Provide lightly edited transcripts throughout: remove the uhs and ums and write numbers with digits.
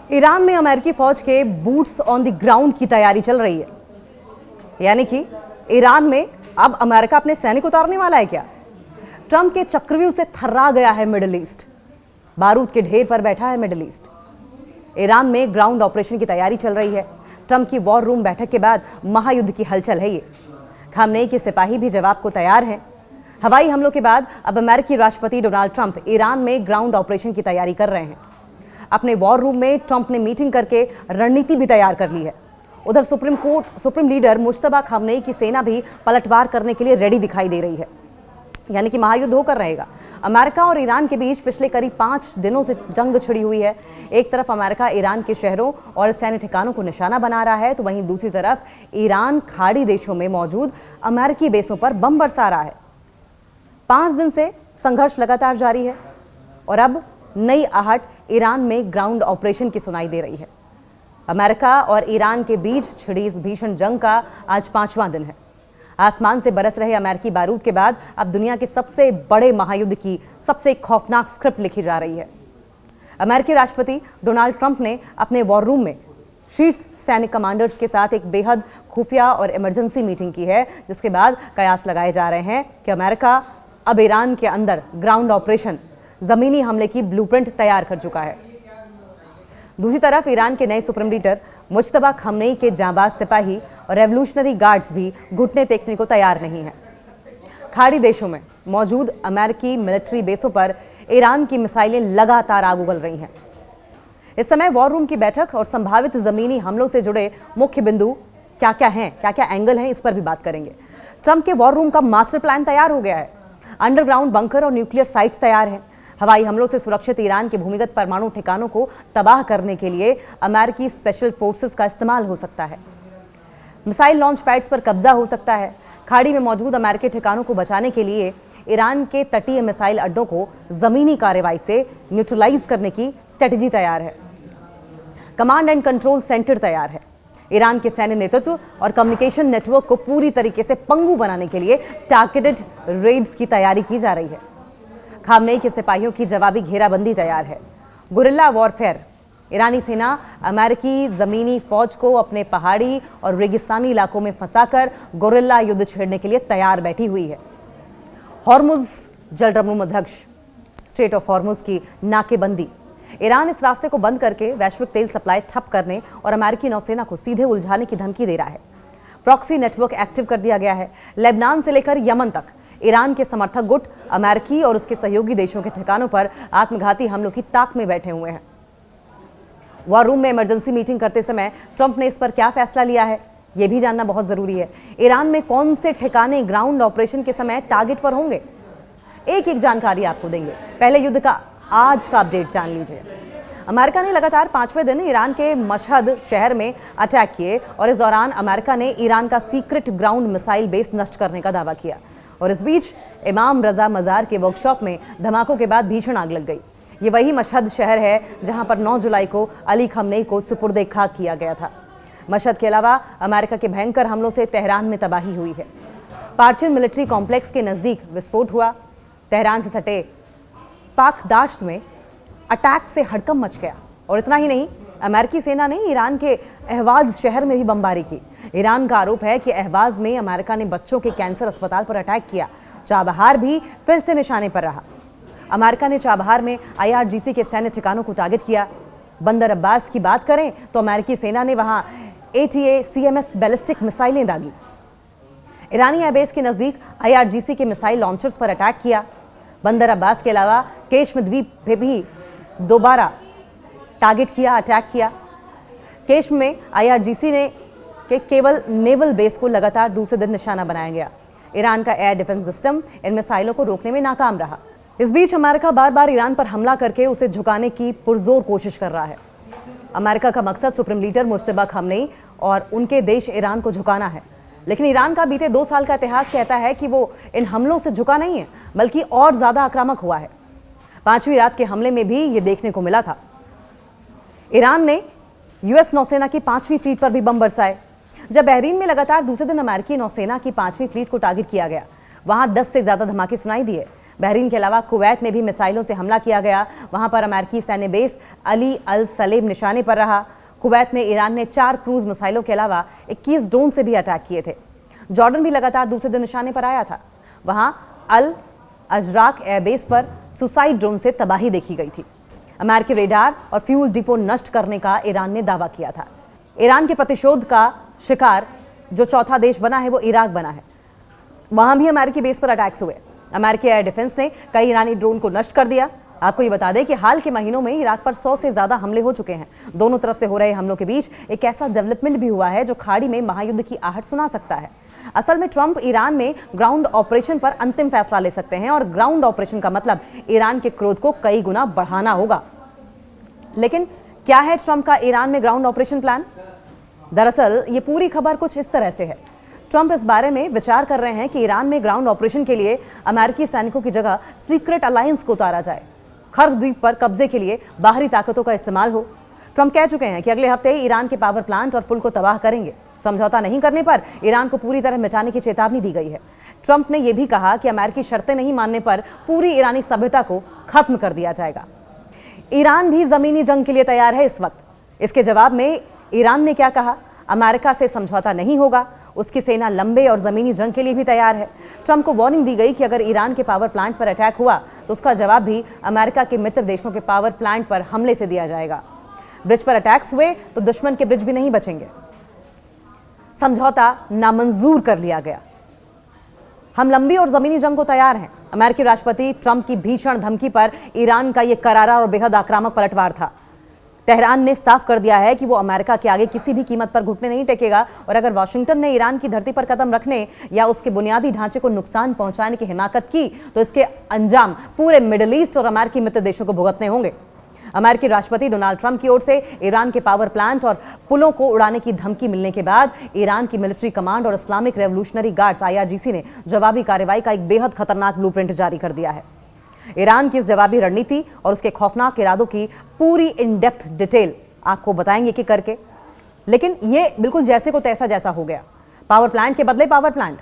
Iran में अमेरिकी फौज के बूट्स ऑन द ग्राउंड की तैयारी चल रही है। यानी कि ईरान में अब अमेरिका अपने सैनिक उतारने वाला है क्या? ट्रंप के चक्रव्यूह से थर्रा गया है मिडिल ईस्ट, बारूद के ढेर पर बैठा है मिडिल ईस्ट। ईरान में ग्राउंड ऑपरेशन की तैयारी चल रही है। ट्रंप की वॉर रूम बैठक के बाद महायुद्ध की हलचल है ये। खामनेई के सिपाही भी जवाब को तैयार हैं। हवाई हमलों के बाद अब अमेरिकी राष्ट्रपति डोनाल्ड ट्रंप ईरान में ग्राउंड ऑपरेशन की तैयारी कर रहे हैं। अपने वॉर रूम में ट्रंप ने मीटिंग करके रणनीति भी तैयार कर ली है। उधर सुप्रीम लीडर मुश्तबा खामनेई की सेना भी पलटवार करने के लिए रेडी दिखाई दे रही है। यानी कि महायुद्ध होकर रहेगा। अमेरिका और ईरान के बीच पिछले करीब 5 दिनों से जंग छिड़ी हुई है। एक तरफ अमेरिका ईरान के शहरों और सैन्य ठिकानों को निशाना बना रहा है, तो वहीं दूसरी तरफ ईरान खाड़ी देशों में मौजूद अमेरिकी बेसों पर बम बरसा रहा है। 5 दिन से संघर्ष लगातार जारी है और अब नई आहट ईरान में ग्राउंड ऑपरेशन की सुनाई दे रही है। अमेरिका और ईरान के बीच छिड़ी इस भीषण जंग का आज 5वां दिन है। आसमान से बरस रहे अमेरिकी बारूद के बाद अब दुनिया के सबसे बड़े महायुद्ध की सबसे खौफनाक स्क्रिप्ट लिखी जा रही है। अमेरिकी राष्ट्रपति डोनाल्ड ट्रंप ने अपने वॉर रूम में शीर्ष सैनिक कमांडर्स के साथ एक बेहद खुफिया और इमरजेंसी मीटिंग की है, जिसके बाद कयास लगाए जा रहे हैं कि अमेरिका अब ईरान के अंदर ग्राउंड ऑपरेशन, जमीनी हमले की ब्लूप्रिंट तैयार कर चुका है। दूसरी तरफ ईरान के नए सुप्रीम लीडर मुश्तबा खामनेई के जांबाज सिपाही और रेवोल्यूशनरी गार्ड्स भी घुटने टेकने को तैयार नहीं हैं। खाड़ी देशों में मौजूद अमेरिकी मिलिट्री बेसों पर ईरान की मिसाइलें लगातार आग उगल रही हैं। इस समय वॉर रूम की बैठक और संभावित जमीनी हमलों से जुड़े मुख्य बिंदु क्या क्या हैं, क्या क्या एंगल हैं, इस पर भी बात करेंगे। ट्रंप के वॉर रूम का मास्टर प्लान तैयार हो गया है। अंडरग्राउंड बंकर और न्यूक्लियर साइट्स तैयार हैं। हवाई हमलों से सुरक्षित ईरान के भूमिगत परमाणु ठिकानों को तबाह करने के लिए अमेरिकी स्पेशल फोर्सेस का इस्तेमाल हो सकता है। मिसाइल लॉन्च पैड्स पर कब्जा हो सकता है। खाड़ी में मौजूद अमेरिकी ठिकानों को बचाने के लिए ईरान के तटीय मिसाइल अड्डों को जमीनी कार्रवाई से न्यूट्रलाइज करने की स्ट्रेटजी तैयार है। कमांड एंड कंट्रोल सेंटर तैयार है। ईरान के सैन्य नेतृत्व और कम्युनिकेशन नेटवर्क को पूरी तरीके से पंगु बनाने के लिए टारगेटेड रेड्स की तैयारी की जा रही है। खामनेई के सिपाहियों की जवाबी घेराबंदी तैयार है। गुरिल्ला वॉरफेयर, ईरानी सेना अमेरिकी जमीनी फौज को अपने पहाड़ी और रेगिस्तानी इलाकों में फंसाकर गुरिल्ला युद्ध छेड़ने के लिए तैयार बैठी हुई है। हॉर्मुज जलमग्न स्ट्रेट ऑफ हॉर्मुज की नाकेबंदी, ईरान इस रास्ते को बंद करके वैश्विक तेल सप्लाई ठप करने और अमेरिकी नौसेना को सीधे उलझाने की धमकी दे रहा है। प्रॉक्सी नेटवर्क एक्टिव कर दिया गया है। लेबनान से लेकर यमन तक ईरान के समर्थक गुट अमेरिकी और उसके सहयोगी देशों के ठिकानों पर आत्मघाती हमलों की ताक में बैठे हुए हैं। वॉर रूम में इमरजेंसी मीटिंग करते समय ट्रंप ने इस पर क्या फैसला लिया है, यह भी जानना बहुत जरूरी है। ईरान में कौन से ठिकाने ग्राउंड ऑपरेशन के समय टारगेट पर होंगे, एक एक जानकारी आपको देंगे। पहले युद्ध का आज का अपडेट जान लीजिए। अमेरिका ने लगातार 5वें दिन ईरान के मशहद शहर में अटैक किए और इस दौरान अमेरिका ने ईरान का सीक्रेट ग्राउंड मिसाइल बेस नष्ट करने का दावा किया। और इस बीच इमाम रजा मजार के वर्कशॉप में धमाकों के बाद भीषण आग लग गई। ये वही मशहद शहर है जहां पर 9 जुलाई को अली खमनेई को सुपुर्दे खाक किया गया था। मशहद के अलावा अमेरिका के भयंकर हमलों से तेहरान में तबाही हुई है। पार्चिन मिलिट्री कॉम्प्लेक्स के नजदीक विस्फोट हुआ। तेहरान से सटे पाक दाश्त में अटैक से हड़कंप मच गया। और इतना ही नहीं, अमेरिकी सेना ने ईरान के अहवाज शहर में भी बमबारी की। ईरान का आरोप है कि अहवाज में अमेरिका ने बच्चों के कैंसर अस्पताल पर अटैक किया। चाबहार भी फिर से निशाने पर रहा। अमेरिका ने चाबहार में IRGC के सैन्य ठिकानों को टारगेट किया। बंदर अब्बास की बात करें तो अमेरिकी सेना ने वहां ATA-CMS बैलिस्टिक मिसाइलें दागी। ईरानी एयरबेस के नजदीक IRGC के मिसाइल लॉन्चर्स पर अटैक किया। बंदर अब्बास के अलावा केश्म द्वीप पे भी दोबारा टारगेट किया, अटैक किया। केश्म में IRGC ने के केवल नेवल बेस को लगातार दूसरे दिन निशाना बनाया गया। ईरान का एयर डिफेंस सिस्टम इन मिसाइलों को रोकने में नाकाम रहा। इस बीच अमेरिका बार बार ईरान पर हमला करके उसे झुकाने की पुरजोर कोशिश कर रहा है। अमेरिका का मकसद सुप्रीम लीडर मुश्तबा खामनेई और उनके देश ईरान को झुकाना है। लेकिन ईरान का बीते 2 साल का इतिहास कहता है कि वो इन हमलों से झुका नहीं है, बल्कि और ज्यादा आक्रामक हुआ है। 5वीं रात के हमले में भी ये देखने को मिला था। ईरान ने US नौसेना की 5वीं फ्लीट पर भी बम बरसाए। जब बहरीन में लगातार दूसरे दिन अमेरिकी नौसेना की 5वीं फ्लीट को टारगेट किया गया, वहां 10 से ज्यादा धमाके सुनाई दिए। बहरीन के अलावा कुवैत में भी मिसाइलों से हमला किया गया। वहां पर अमेरिकी सैन्य बेस अली अल सलेम निशाने पर रहा। कुवैत में ईरान ने 4 क्रूज मिसाइलों के अलावा 21 ड्रोन से भी अटैक किए थे। जॉर्डन भी लगातार दूसरे दिन निशाने पर आया था। वहां अल अजराक एयरबेस पर सुसाइड ड्रोन से तबाही देखी गई थी। अमेरिकी रेडार और फ्यूल डिपो नष्ट करने का ईरान ने दावा किया था। ईरान के प्रतिशोध का शिकार जो चौथा देश बना है वो इराक बना है। वहां भी अमेरिकी बेस पर अटैक्स हुए। अमेरिकी एयर डिफेंस ने कई ईरानी ड्रोन को नष्ट कर दिया। आपको ये बता दें कि हाल के महीनों में इराक पर 100 से ज्यादा हमले हो चुके हैं। दोनों तरफ से हो रहे हमलों के बीच एक ऐसा डेवलपमेंट भी हुआ है जो खाड़ी में महायुद्ध की आहट सुना सकता है। असल में ट्रंप ईरान में ग्राउंड ऑपरेशन पर अंतिम फैसला ले सकते हैं और ग्राउंड ऑपरेशन का मतलब ईरान के क्रोध को कई गुना बढ़ाना होगा। लेकिन क्या है ट्रंप का ईरान में ग्राउंड ऑपरेशन प्लान? दरअसल ये पूरी खबर कुछ इस तरह से है। ट्रंप इस बारे में विचार कर रहे हैं कि ईरान में ग्राउंड ऑपरेशन के लिए अमेरिकी सैनिकों की जगह सीक्रेट अलायंस को उतारा जाए। खर्ग द्वीप पर कब्जे के लिए बाहरी ताकतों का इस्तेमाल हो। ट्रंप कह चुके हैं कि अगले हफ्ते ईरान के पावर प्लांट और पुल को तबाह करेंगे। समझौता नहीं करने पर ईरान को पूरी तरह मिटाने की चेतावनी दी गई है। ट्रंप ने यह भी कहा कि अमेरिकी शर्तें नहीं मानने पर पूरी ईरानी सभ्यता को खत्म कर दिया जाएगा। ईरान भी जमीनी जंग के लिए तैयार है इस वक्त। इसके जवाब में ईरान ने क्या कहा? अमेरिका से समझौता नहीं होगा, उसकी सेना लंबे और जमीनी जंग के लिए भी तैयार है। ट्रंप को वार्निंग दी गई कि अगर ईरान के पावर प्लांट पर अटैक हुआ तो उसका जवाब भी अमेरिका के मित्र देशों के पावर प्लांट पर हमले से दिया जाएगा। ब्रिज पर अटैक्स हुए तो दुश्मन के ब्रिज भी नहीं बचेंगे। समझौता नामंजूर कर लिया गया। हम लंबी और जमीनी जंग को तैयार हैं। अमेरिकी राष्ट्रपति ट्रंप की भीषण धमकी पर ईरान का यह करारा और बेहद आक्रामक पलटवार था। तेहरान ने साफ कर दिया है कि वो अमेरिका के आगे किसी भी कीमत पर घुटने नहीं टेकेगा और अगर वाशिंगटन ने ईरान की धरती पर कदम रखने या उसके बुनियादी ढांचे को नुकसान पहुंचाने की हिमाकत की तो इसके अंजाम पूरे मिडिल ईस्ट और अमेरिकी मित्र देशों को भुगतने होंगे। अमेरिकी राष्ट्रपति डोनाल्ड ट्रंप की ओर से ईरान के पावर प्लांट और पुलों को उड़ाने की धमकी मिलने के बाद ईरान की मिलिट्री कमांड और इस्लामिक रेवोल्यूशनरी गार्ड्स IRGC ने जवाबी कार्रवाई का एक बेहद खतरनाक ब्लूप्रिंट जारी कर दिया है। ईरान की इस जवाबी रणनीति और उसके खौफनाक इरादों की पूरी इन डेप्थ डिटेल आपको बताएंगे कि करके। लेकिन ये बिल्कुल जैसे को तैसा जैसा हो गया। पावर प्लांट के बदले पावर प्लांट,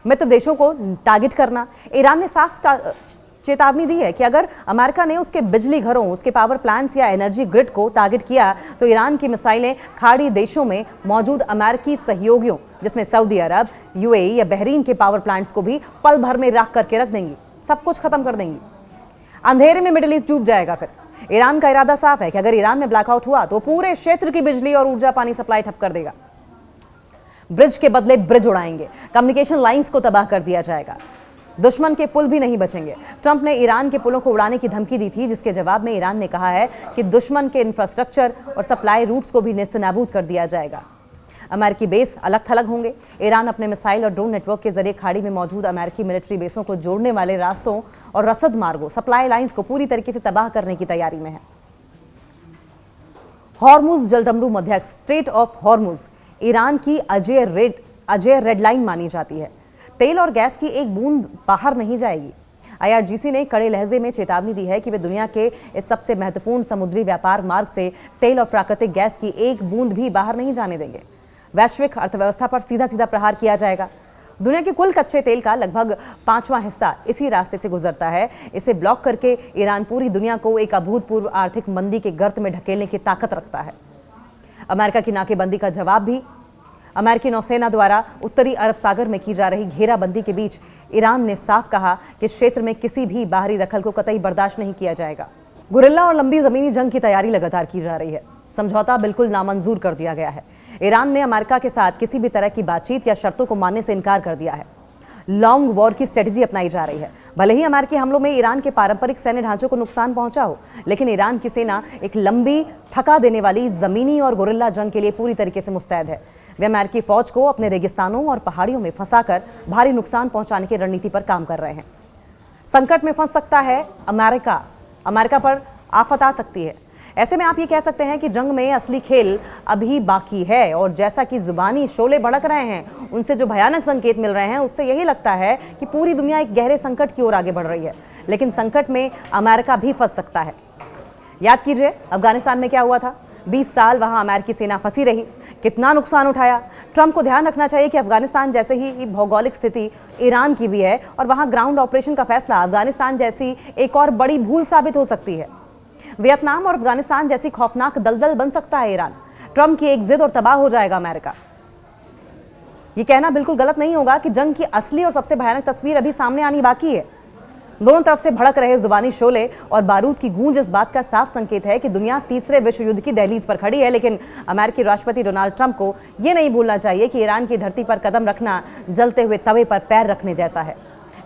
मित्र देशों को टारगेट करना। ईरान ने साफ चेतावनी दी है कि अगर अमेरिका ने उसके बिजली घरों, उसके पावर प्लांट्स या एनर्जी ग्रिड को टारगेट किया तो ईरान की मिसाइलें खाड़ी देशों में मौजूद अमेरिकी सहयोगियों जिसमें सऊदी अरब, UAE या बहरीन के पावर प्लांट्स को भी पल भर में राख करके रख देंगी, सब कुछ खत्म कर देंगी। अंधेरे में मिडिल ईस्ट डूब जाएगा। फिर ईरान का इरादा साफ है कि अगर ईरान में ब्लैकआउट हुआ तो पूरे क्षेत्र की बिजली और ऊर्जा पानी सप्लाई ठप कर देगा। ब्रिज के बदले ब्रिज उड़ाएंगे, कम्युनिकेशन लाइंस को तबाह कर दिया जाएगा, दुश्मन के पुल भी नहीं बचेंगे। ट्रंप ने ईरान के पुलों को उड़ाने की धमकी दी थी, जिसके जवाब में ईरान ने कहा है कि दुश्मन के इंफ्रास्ट्रक्चर और सप्लाई रूट्स को भी नेस्तनाबूद कर दिया जाएगा। अमेरिकी बेस अलग थलग होंगे। ईरान अपने मिसाइल और ड्रोन नेटवर्क के जरिए खाड़ी में मौजूद अमेरिकी मिलिट्री बेसों को जोड़ने वाले रास्तों और रसद मार्गों, सप्लाई लाइंस को पूरी तरीके से तबाह करने की तैयारी में है। हॉर्मुज जलडमरू मध्यस्थ स्ट्रेट ऑफ हॉर्मुज ईरान की अजय रेड लाइन मानी जाती है। तेल और गैस की एक बूंद बाहर नहीं जाएगी। IRGC ने कड़े लहजे में चेतावनी दी है कि वे दुनिया के इस सबसे महत्वपूर्ण समुद्री व्यापार मार्ग से तेल और प्राकृतिक गैस की एक बूंद भी बाहर नहीं जाने देंगे। वैश्विक अर्थव्यवस्था पर सीधा सीधा प्रहार किया जाएगा। दुनिया के कुल कच्चे तेल का लगभग 5वां हिस्सा इसी रास्ते से गुजरता है। इसे ब्लॉक करके ईरान पूरी दुनिया को एक अभूतपूर्व आर्थिक मंदी के गर्त में ढकेलने की ताकत रखता है। अमेरिका की नाकेबंदी का जवाब भी अमेरिकी नौसेना द्वारा उत्तरी अरब सागर में की जा रही घेराबंदी के बीच ईरान ने साफ कहा कि क्षेत्र में किसी भी बाहरी दखल को कतई बर्दाश्त नहीं किया जाएगा। गुरिल्ला और लंबी जमीनी जंग की तैयारी लगातार की जा रही है। समझौता बिल्कुल नामंजूर कर दिया गया है। ईरान ने अमेरिका के साथ किसी भी तरह की बातचीत या शर्तों को मानने से इनकार कर दिया है। लॉन्ग वॉर की स्ट्रेटजी अपनाई जा रही है। भले ही अमेरिकी हमलों में ईरान के पारंपरिक सैन्य ढांचों को नुकसान पहुंचा हो, लेकिन ईरान की सेना एक लंबी, थका देने वाली जमीनी और गुरिल्ला जंग के लिए पूरी तरीके से मुस्तैद है। वे अमेरिकी फौज को अपने रेगिस्तानों और पहाड़ियों में फंसाकर भारी नुकसान पहुंचाने की रणनीति पर काम कर रहे हैं। संकट में फंस सकता है अमेरिका पर आफत आ सकती है। ऐसे में आप ये कह सकते हैं कि जंग में असली खेल अभी बाकी है और जैसा कि जुबानी शोले भड़क रहे हैं, उनसे जो भयानक संकेत मिल रहे हैं, उससे यही लगता है कि पूरी दुनिया एक गहरे संकट की ओर आगे बढ़ रही है। लेकिन संकट में अमेरिका भी फंस सकता है। याद कीजिए अफगानिस्तान में क्या हुआ था। 20 साल वहां अमेरिकी सेना फंसी रही, कितना नुकसान उठाया। ट्रंप को ध्यान रखना चाहिए कि अफगानिस्तान जैसे ही भौगोलिक स्थिति ईरान की भी है और वहां ग्राउंड ऑपरेशन का फैसला अफगानिस्तान जैसी एक और बड़ी भूल साबित हो सकती है। वियतनाम और अफगानिस्तान जैसी खौफनाक दलदल बन सकता है ईरान। ट्रंप की एक जिद और तबाह हो जाएगा अमेरिका। यह कहना बिल्कुल गलत नहीं होगा कि जंग की असली और सबसे भयानक तस्वीर अभी सामने आनी बाकी है। दोनों तरफ से भड़क रहे जुबानी शोले और बारूद की गूंज इस बात का साफ संकेत है कि दुनिया तीसरे विश्व युद्ध की दहलीज पर खड़ी है। लेकिन अमेरिकी राष्ट्रपति डोनाल्ड ट्रंप को यह नहीं भूलना चाहिए कि ईरान की धरती पर कदम रखना जलते हुए तवे पर पैर रखने जैसा है।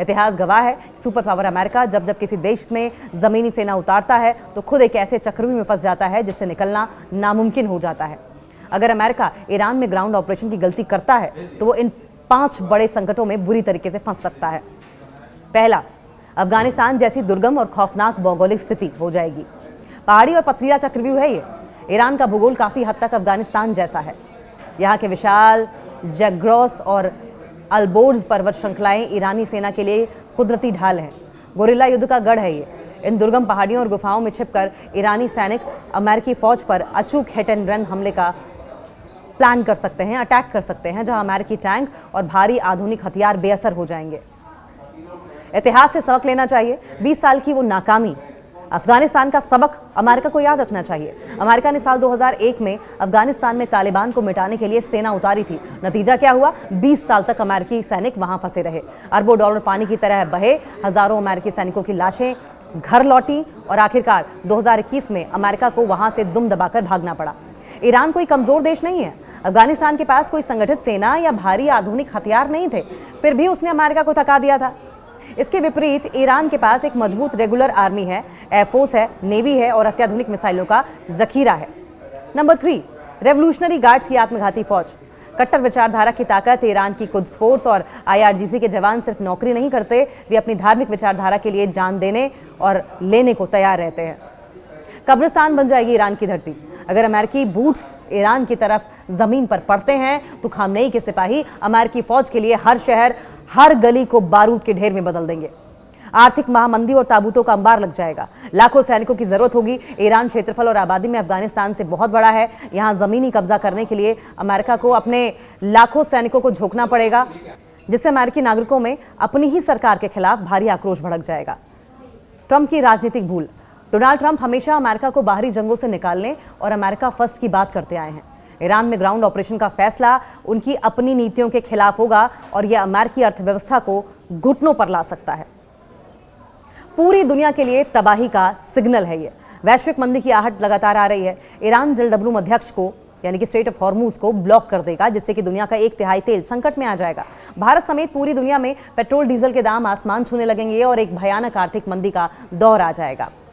इतिहास गवाह है, सुपर पावर अमेरिका जब जब किसी देश में जमीनी सेना उतारता है तो खुद एक ऐसे चक्रव्यूह में फंस जाता है जिससे निकलना नामुमकिन हो जाता है। अगर अमेरिका ईरान में ग्राउंड ऑपरेशन की गलती करता है तो वो इन 5 बड़े संकटों में बुरी तरीके से फंस सकता है। पहला, अफगानिस्तान जैसी दुर्गम और खौफनाक भौगोलिक स्थिति हो जाएगी। पहाड़ी और पथरीला चक्रव्यूह है ये। ईरान का भूगोल काफी हद तक अफगानिस्तान जैसा है। यहाँ के विशाल जैग्रोस और अल्बोर्ज पर्वत श्रृंखलाएं ईरानी सेना के लिए कुदरती ढाल हैं। गोरिल्ला युद्ध का गढ़ है ये। इन दुर्गम पहाड़ियों और गुफाओं में छिपकर ईरानी सैनिक अमेरिकी फौज पर अचूक हिट एंड रन हमले का प्लान कर सकते हैं, अटैक कर सकते हैं, जहां अमेरिकी टैंक और भारी आधुनिक हथियार बेअसर हो जाएंगे। इतिहास से सबक लेना चाहिए। 20 साल की वो नाकामी, अफगानिस्तान का सबक अमेरिका को याद रखना चाहिए। अमेरिका ने साल 2001 में अफगानिस्तान में तालिबान को मिटाने के लिए सेना उतारी थी। नतीजा क्या हुआ? 20 साल तक अमेरिकी सैनिक वहां फंसे रहे। अरबों डॉलर पानी की तरह बहे। हजारों अमेरिकी सैनिकों की लाशें घर लौटी और आखिरकार 2021 में अमेरिका को वहां से दुम दबाकर भागना पड़ा। ईरान कोई कमजोर देश नहीं है। अफगानिस्तान के पास कोई संगठित सेना या भारी आधुनिक हथियार नहीं थे, फिर भी उसने अमेरिका को थका दिया था। इसके विपरीत ईरान के पास एक मजबूत रेगुलर आर्मी है, एयरफोर्स है, नेवी है और अत्याधुनिक मिसाइलों का जखीरा है। नंबर 3, रेवोल्यूशनरी गार्ड्स की आत्मघाती फौज। कट्टर विचारधारा की ताकत। ईरान की कुद्स फोर्स और IRGC के जवान सिर्फ नौकरी नहीं करते, वे अपनी धार्मिक विचारधारा के लिए जान देने और लेने को तैयार रहते हैं। कब्रिस्तान बन जाएगी ईरान की धरती अगर अमेरिकी बूट्स ईरान की तरफ जमीन पर पड़ते हैं तो खामनेई के सिपाही अमेरिकी फौज के लिए हर शहर, हर गली को बारूद के ढेर में बदल देंगे। आर्थिक महामंदी और ताबूतों का अंबार लग जाएगा। लाखों सैनिकों की जरूरत होगी। ईरान क्षेत्रफल और आबादी में अफगानिस्तान से बहुत बड़ा है। यहां जमीनी कब्जा करने के लिए अमेरिका को अपने लाखों सैनिकों को झोंकना पड़ेगा, जिससे अमेरिकी नागरिकों में अपनी ही सरकार के खिलाफ भारी आक्रोश भड़क जाएगा। ट्रंप की राजनीतिक भूल। डोनाल्ड ट्रंप हमेशा अमेरिका को बाहरी जंगों से निकालने और अमेरिका फर्स्ट की बात करते आए हैं। ईरान में ग्राउंड ऑपरेशन का फैसला उनकी अपनी नीतियों के खिलाफ होगा और यह अमेरिकी अर्थव्यवस्था को घुटनों पर ला सकता है। पूरी दुनिया के लिए तबाही का सिग्नल है ये। वैश्विक मंदी की आहट लगातार आ रही है। ईरान जलडब्लू मध्यस्थ को यानी कि स्ट्रेट ऑफ हॉर्मूज को ब्लॉक कर देगा, जिससे कि दुनिया का 1/3 तेल संकट में आ जाएगा। भारत समेत पूरी दुनिया में पेट्रोल डीजल के दाम आसमान छूने लगेंगे और एक भयानक आर्थिक मंदी का दौर आ जाएगा।